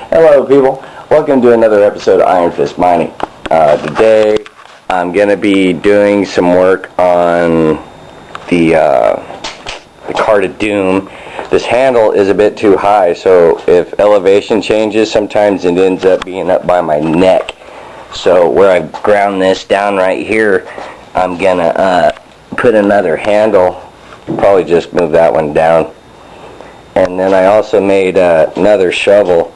Hello people, welcome to another episode of Iron Fist Mining. Today I'm going to be doing some work on the Cart of Doom. This handle is a bit too high, so if elevation changes, sometimes it ends up being up by my neck. So where I've ground this down right here, I'm going to put another handle, probably just move that one down. And then I also made another shovel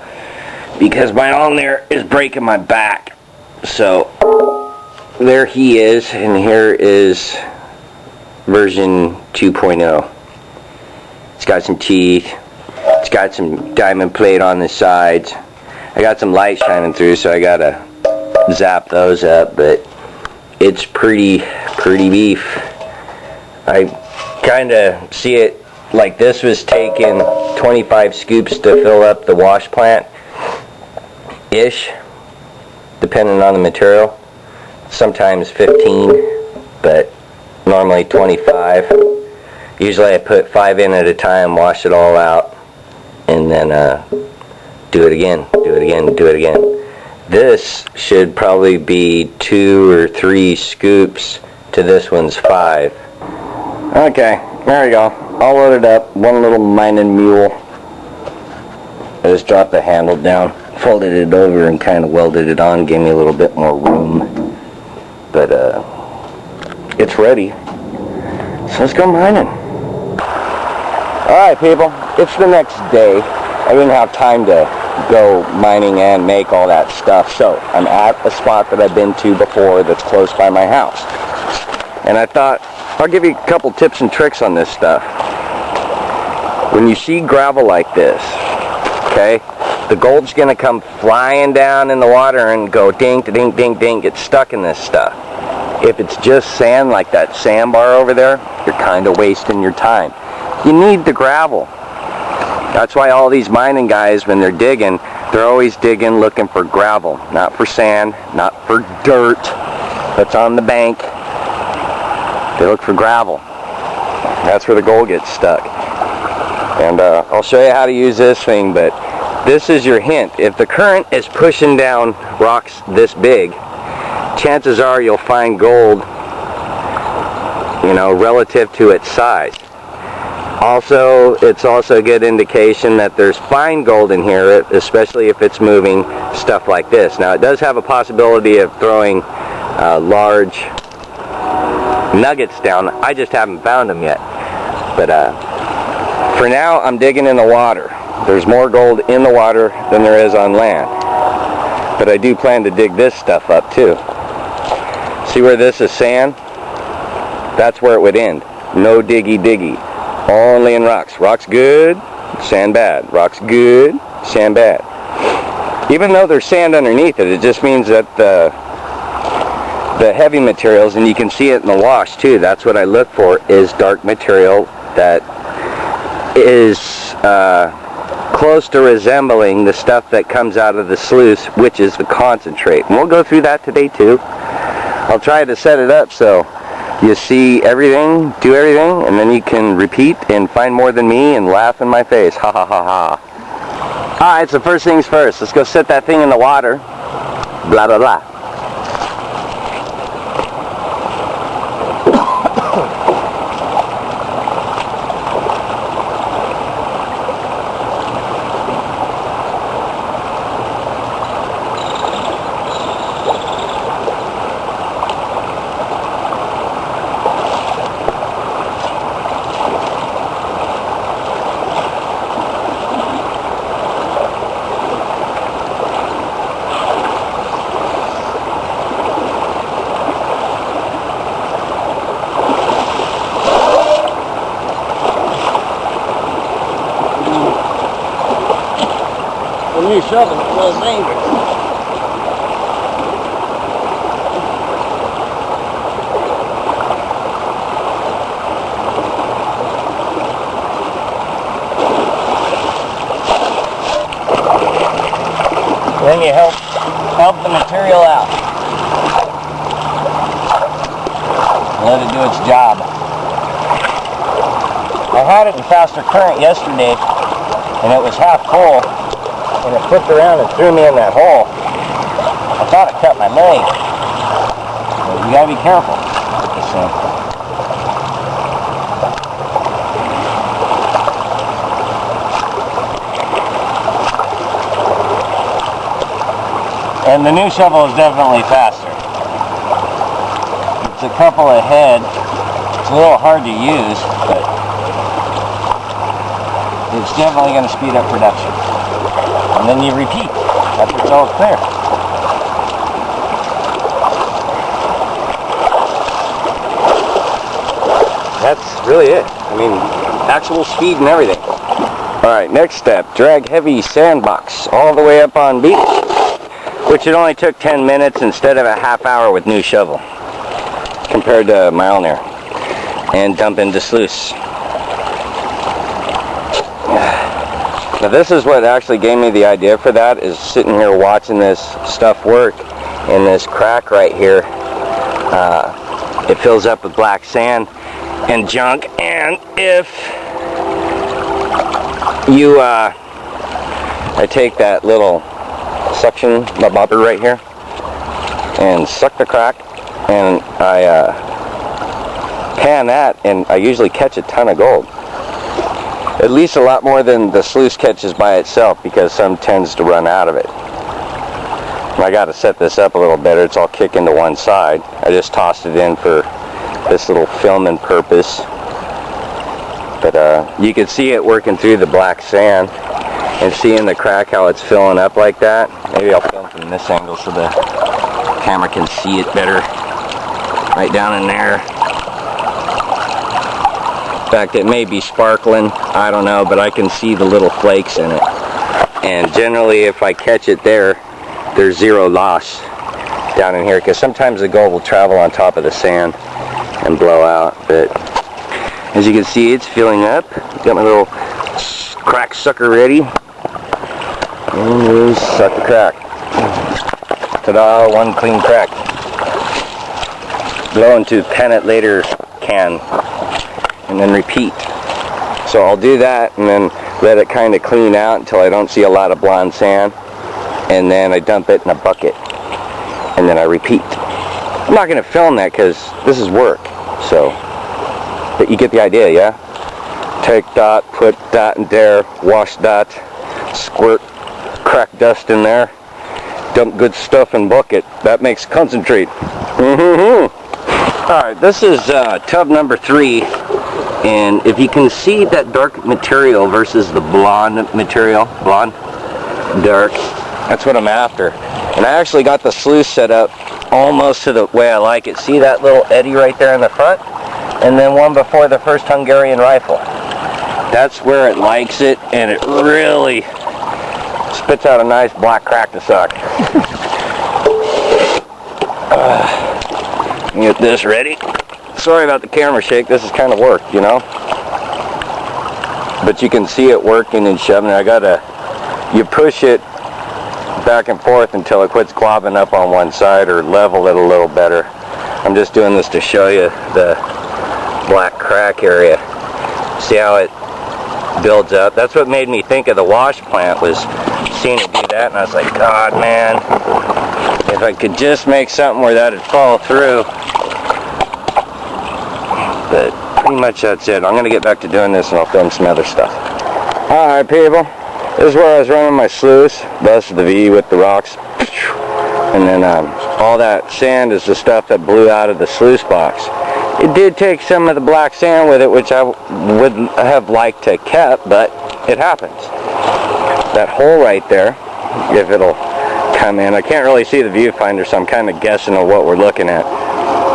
because my arm there is breaking my back. So there he is, and here is version 2.0. It's got some teeth. It's got some diamond plate on the sides. I got some light shining through, so I gotta zap those up, but it's pretty beef. I kinda see it like this was taking 25 scoops to fill up the wash plant ish, depending on the material. Sometimes 15, but normally 25. Usually I put 5 in at a time, wash it all out, and then do it again, do it again, do it again. This should probably be 2 or 3 scoops to this one's 5. Okay, there we go. All loaded up, one little mining mule. I just dropped the handle down, folded it over and kind of welded it on, gave me a little bit more room. But it's ready. So let's go mining. Alright people, it's the next day. I didn't have time to go mining and make all that stuff, so I'm at a spot that I've been to before that's close by my house. And I thought, I'll give you a couple tips and tricks on this stuff. When you see gravel like this, okay, the gold's going to come flying down in the water and go ding, ding, ding, ding, get stuck in this stuff. If it's just sand like that sandbar over there, you're kind of wasting your time. You need the gravel. That's why all these mining guys, when they're digging, they're always digging looking for gravel, not for sand, not for dirt that's on the bank. They look for gravel. That's where the gold gets stuck. And I'll show you how to use this thing, but this is your hint. If the current is pushing down rocks this big, chances are you'll find gold, you know, relative to its size. Also, it's also a good indication that there's fine gold in here, especially if it's moving stuff like this. Now, it does have a possibility of throwing large nuggets down. I just haven't found them yet. But for now, I'm digging in the water. There's more gold in the water than there is on land. But I do plan to dig this stuff up too. See where this is sand? That's where it would end. No diggy. Only in rocks. Rocks good, sand bad. Rocks good, sand bad. Even though there's sand underneath it, it just means that the heavy materials, and you can see it in the wash too, that's what I look for, is dark material that is close to resembling the stuff that comes out of the sluice, which is the concentrate. And we'll go through that today too. I'll try to set it up so you see everything, do everything, and then you can repeat and find more than me and laugh in my face. Ha ha ha ha. Alright, so first things first. Let's go set that thing in the water. Blah blah blah. When you're shoving, it's a little dangerous. Then you help the material out. Let it do its job. I had it in faster current yesterday, and it was half full. and it flipped around and threw me in that hole. I thought I cut my leg. But you gotta be careful with this thing. And the new shovel is definitely faster. It's a couple ahead. It's a little hard to use, but it's definitely going to speed up production. And then you repeat after it's all clear. That's really it. I mean, actual speed and everything. Alright, next step. Drag heavy sandbox all the way up on beach, which it only took 10 minutes instead of a half hour with new shovel, compared to my own there. And dump into sluice. Now this is what actually gave me the idea for that, is sitting here watching this stuff work in this crack right here. It fills up with black sand and junk, and if you I take that little suction bobber right here and suck the crack, and I pan that, and I usually catch a ton of gold. At least a lot more than the sluice catches by itself, because some tends to run out of it. And I got to set this up a little better. It's all kicking to one side. I just tossed it in for this little filming purpose. But you can see it working through the black sand and seeing the crack, how it's filling up like that. Maybe I'll film from this angle so the camera can see it better. Right down in there. In fact, it may be sparkling, I don't know, but I can see the little flakes in it. And generally, if I catch it there, there's zero loss down in here, because sometimes the gold will travel on top of the sand and blow out. But as you can see, it's filling up. Got my little crack sucker ready. And we suck the crack. Ta-da, one clean crack. Blow into pen it later can, and then repeat. So I'll do that and then let it kind of clean out until I don't see a lot of blonde sand, and then I dump it in a bucket, and then I repeat. I'm not going to film that because this is work, so, but you get the idea, yeah? Take that, put that in there, wash that, squirt crack dust in there, dump good stuff in bucket. That makes concentrate. Alright, this is tub number 3, and if you can see that dark material versus the blonde material, blonde, dark, that's what I'm after. And I actually got the sluice set up almost to the way I like it. See that little eddy right there in the front? And then one before the first Hungarian rifle. That's where it likes it, and it really spits out a nice black crack to suck. Get this ready. Sorry about the camera shake, this is kind of work, you know? But you can see it working and shoving it. You push it back and forth until it quits clobbing up on one side, or level it a little better. I'm just doing this to show you the black crack area. See how it builds up? That's what made me think of the wash plant, was seeing it do that, and I was like, God, man, if I could just make something where that'd fall through. But pretty much that's it. I'm going to get back to doing this, and I'll film some other stuff. Alright, people. This is where I was running my sluice. Busted the V with the rocks. And then all that sand is the stuff that blew out of the sluice box. It did take some of the black sand with it, which I would have liked to kept, but it happens. That hole right there, if it'll come in. I can't really see the viewfinder, so I'm kind of guessing on what we're looking at.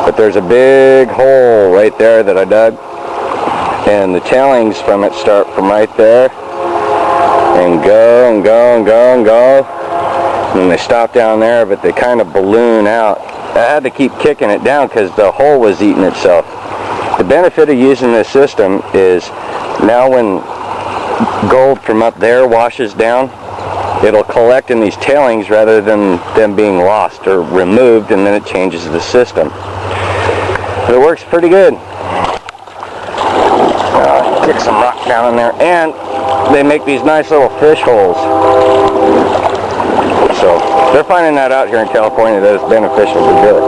But there's a big hole right there that I dug, and the tailings from it start from right there and go and go and go and go, and they stop down there, but they kind of balloon out. I had to keep kicking it down because the hole was eating itself. The benefit of using this system is now when gold from up there washes down, it'll collect in these tailings rather than them being lost or removed, and then it changes the system. But it works pretty good. Stick some rock down in there, and they make these nice little fish holes. So they're finding that out here in California, that it's beneficial to do it.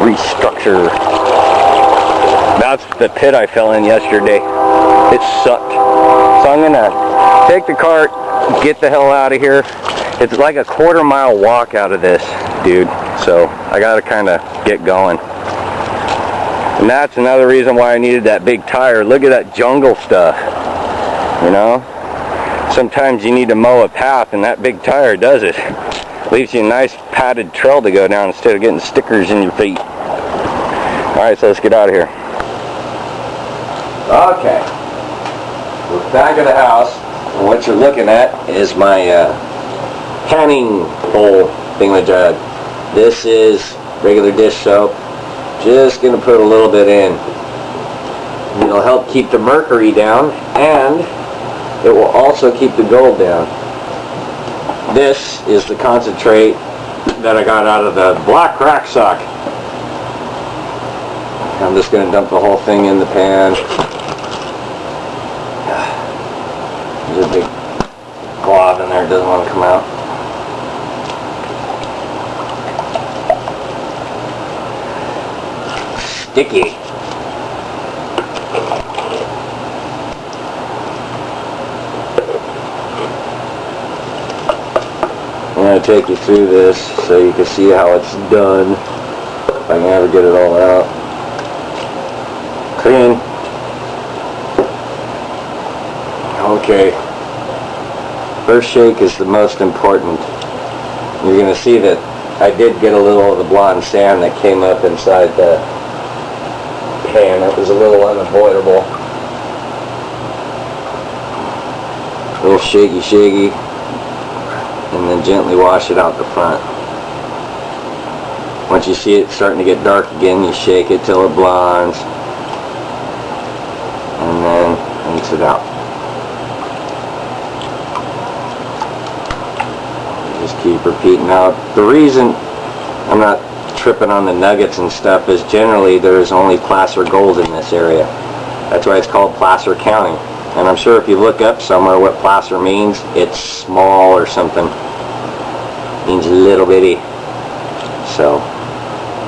Restructure. That's the pit I fell in yesterday. It sucked. So I'm gonna take the cart, get the hell out of here. It's like a quarter-mile walk out of this, dude. So I gotta kind of get going. And that's another reason why I needed that big tire. Look at that jungle stuff, you know? Sometimes you need to mow a path, and that big tire does it. Leaves you a nice padded trail to go down instead of getting stickers in your feet. Alright, so let's get out of here. Okay. We're back at the house, and what you're looking at is my panning bowl thingamajig. This is regular dish soap. Just going to put a little bit in. It'll help keep the mercury down, and it will also keep the gold down. This is the concentrate that I got out of the black crack sock. I'm just going to dump the whole thing in the pan. There's a big glob in there, it doesn't want to come out. Sticky. I'm going to take you through this so you can see how it's done. If I can ever get it all out. Clean. Okay. First shake is the most important. You're going to see that I did get a little of the blonde sand that came up inside the pan. It was a little unavoidable. A little shaky. And then gently wash it out the front. Once you see it starting to get dark again, you shake it till it blondes. And then rinse it out. Just keep repeating out. The reason I'm not tripping on the nuggets and stuff is generally there's only placer gold in this area. That's why it's called placer county. And I'm sure if you look up somewhere what placer means, it's small or something. It means little bitty. So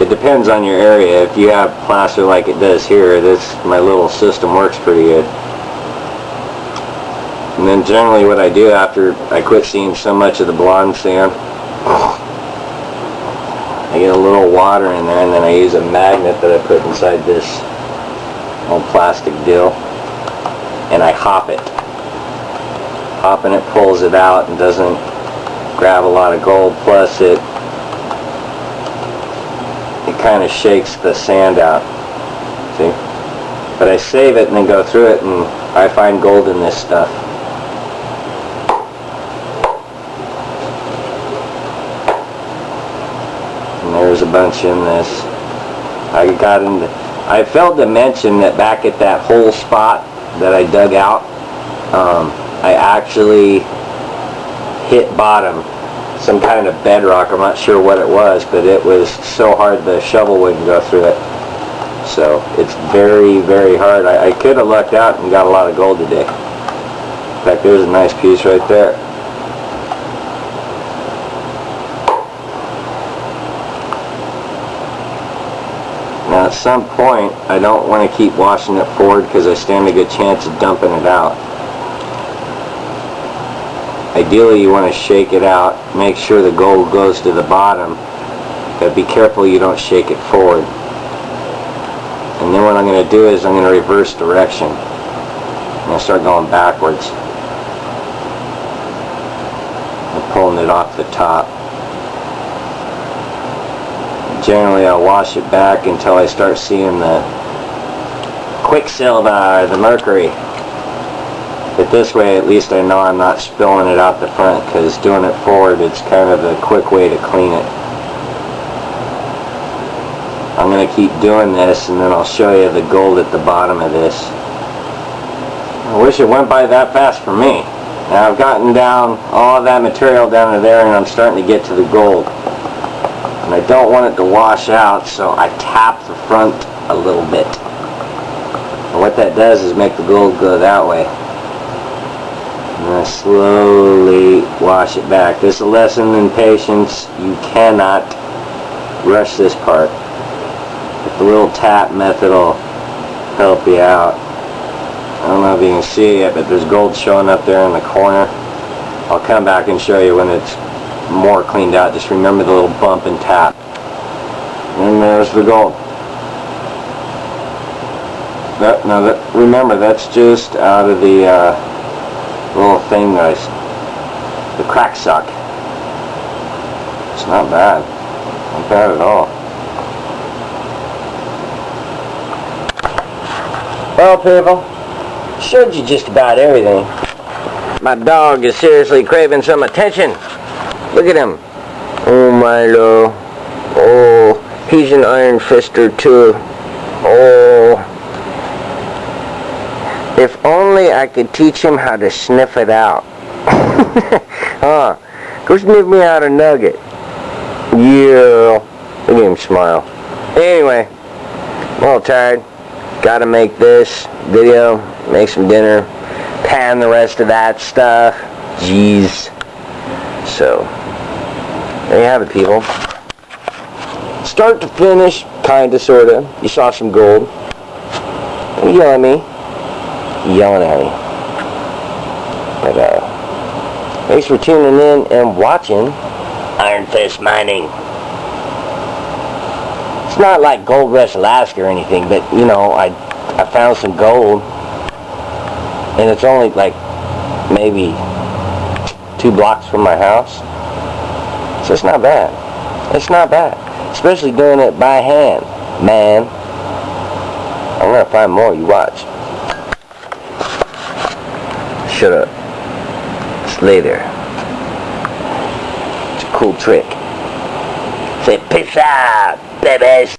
it depends on your area. If you have placer like it does here, my little system works pretty good. And then generally what I do after I quit seeing so much of the blonde sand, I get a little water in there, and then I use a magnet that I put inside this old plastic deal, and I hop it. Hopping it pulls it out and doesn't grab a lot of gold, plus it kind of shakes the sand out. See? But I save it and then go through it, and I find gold in this stuff. And there's a bunch in this. I failed to mention that back at that hole spot that I dug out, I actually hit bottom, some kind of bedrock. I'm not sure what it was, but it was so hard the shovel wouldn't go through it. So it's very, very hard. I could have lucked out and got a lot of gold today. In fact, there's a nice piece right there. Now at some point, I don't want to keep washing it forward because I stand a good chance of dumping it out. Ideally, you want to shake it out, make sure the gold goes to the bottom, but be careful you don't shake it forward. And then what I'm going to do is I'm going to reverse direction. I'm going to start going backwards. I'm pulling it off the top. Generally, I'll wash it back until I start seeing the quicksilver, the mercury. But this way, at least I know I'm not spilling it out the front, because doing it forward, it's kind of a quick way to clean it. I'm going to keep doing this, and then I'll show you the gold at the bottom of this. I wish it went by that fast for me. Now I've gotten down all of that material down to there, and I'm starting to get to the gold. And I don't want it to wash out, so I tap the front a little bit. And what that does is make the gold go that way. And I slowly wash it back. This is a lesson in patience. You cannot rush this part. But the little tap method will help you out. I don't know if you can see it yet, but there's gold showing up there in the corner. I'll come back and show you when it's more cleaned out. Just remember the little bump and tap. And there's the gold. Remember, that's just out of the little thing, guys. The crack suck. It's not bad. Not bad at all. Well, people, showed you just about everything. My dog is seriously craving some attention. Look at him. Oh, Milo. Oh, he's an iron fister too. Oh. If only I could teach him how to sniff it out. Huh. Go sniff me out a nugget. Yeah. Look at him smile. Anyway, I'm a little tired. Gotta make this video, make some dinner, pan the rest of that stuff. Jeez. So, there you have it, people. Start to finish, kinda, sorta. You saw some gold. Don't yell at me. Yelling at me. But thanks for tuning in and watching Iron Fist Mining. It's not like Gold Rush Alaska or anything, but you know, I found some gold, and it's only like maybe 2 blocks from my house, so it's not bad. It's not bad, especially doing it by hand, man. I'm gonna find more. You watch. Shut up. It's later. It's a cool trick. Say peace out, babies.